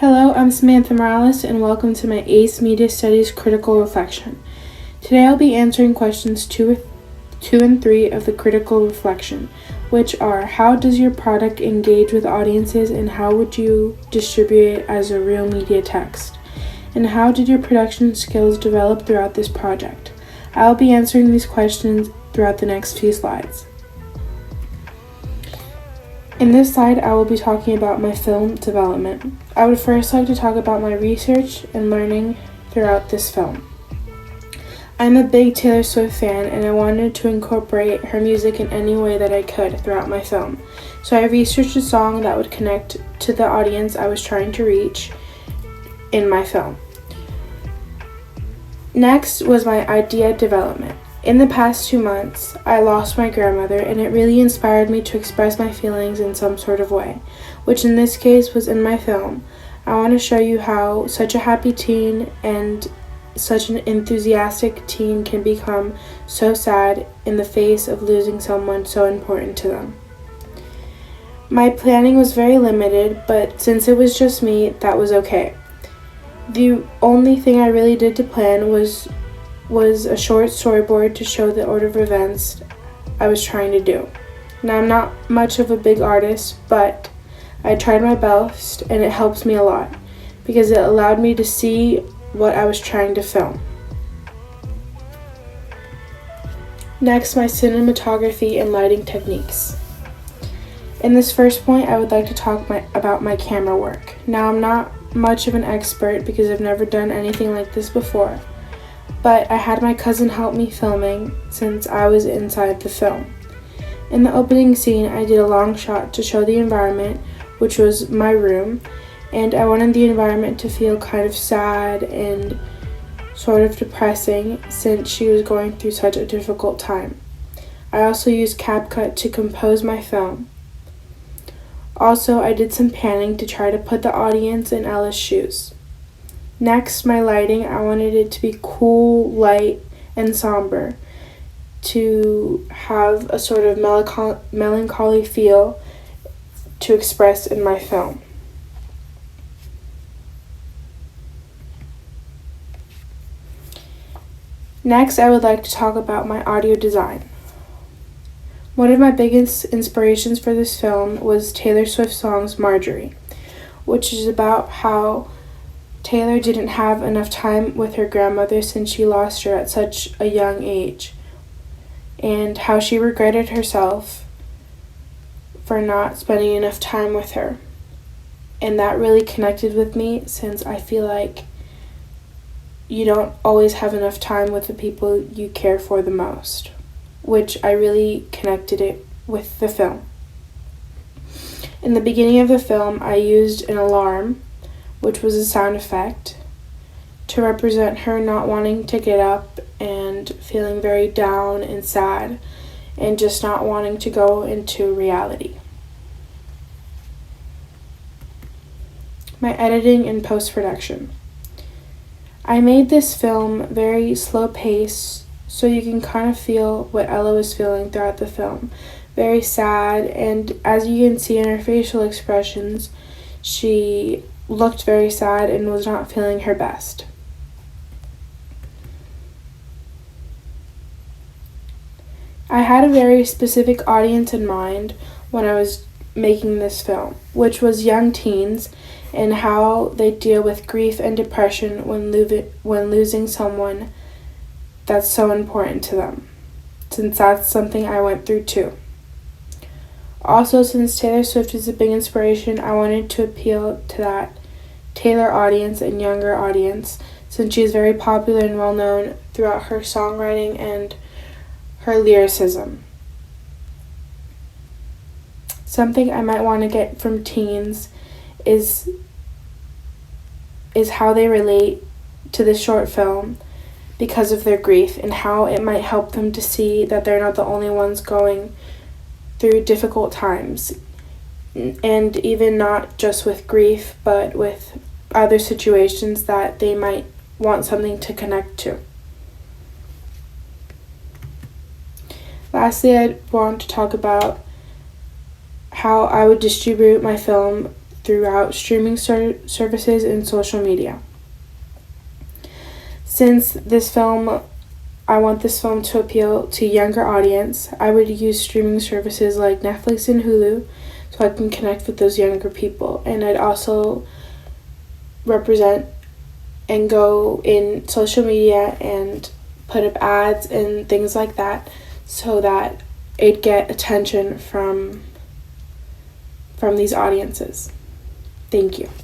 Hello, I'm Samantha Morales, and welcome to my ACE Media Studies Critical Reflection. Today I'll be answering questions 2 and 3 of the Critical Reflection, which are: how does your product engage with audiences, and how would you distribute it as a real media text? And how did your production skills develop throughout this project? I'll be answering these questions throughout the next few slides. In this slide, I will be talking about my film development. I would first like to talk about my research and learning throughout this film. I'm a big Taylor Swift fan, and I wanted to incorporate her music in any way that I could throughout my film. So I researched a song that would connect to the audience I was trying to reach in my film. Next was my idea development. In the past 2 months, I lost my grandmother, and it really inspired me to express my feelings in some sort of way, which in this case was in my film. I want to show you how such a happy teen and such an enthusiastic teen can become so sad in the face of losing someone so important to them. My planning was very limited, but since it was just me, that was okay. The only thing I really did to plan was a short storyboard to show the order of events I was trying to do. Now, I'm not much of a big artist, but I tried my best, and it helps me a lot because it allowed me to see what I was trying to film. Next, my cinematography and lighting techniques. In this first point, I would like to talk about my camera work. Now, I'm not much of an expert because I've never done anything like this before, but I had my cousin help me filming since I was inside the film. In the opening scene, I did a long shot to show the environment, which was my room, and I wanted the environment to feel kind of sad and sort of depressing since she was going through such a difficult time. I also used CapCut to compose my film. Also, I did some panning to try to put the audience in Ella's shoes. Next, my lighting, I wanted it to be cool, light, and somber to have a sort of melancholy feel to express in my film. Next, I would like to talk about my audio design. One of my biggest inspirations for this film was Taylor Swift's song Marjorie, which is about how Taylor didn't have enough time with her grandmother since she lost her at such a young age, and how she regretted herself for not spending enough time with her. And that really connected with me since I feel like you don't always have enough time with the people you care for the most, which I really connected it with the film. In the beginning of the film, I used an alarm, which was a sound effect, to represent her not wanting to get up and feeling very down and sad and just not wanting to go into reality. My editing and post-production. I made this film very slow paced so you can kind of feel what Ella was feeling throughout the film. Very sad, and as you can see in her facial expressions, she looked very sad and was not feeling her best. I had a very specific audience in mind when I was making this film, which was young teens and how they deal with grief and depression when losing someone that's so important to them, since that's something I went through too. Also, since Taylor Swift is a big inspiration, I wanted to appeal to that Taylor audience and younger audience since she is very popular and well known throughout her songwriting and her lyricism. Something I might want to get from teens is how they relate to this short film because of their grief and how it might help them to see that they're not the only ones going through difficult times, and even not just with grief but with other situations that they might want something to connect to. Lastly, I want to talk about how I would distribute my film throughout streaming services and social media. Since I want this film to appeal to a younger audience, I would use streaming services like Netflix and Hulu so I can connect with those younger people. And I'd also represent and go in social media and put up ads and things like that so that it'd get attention from these audiences. Thank you.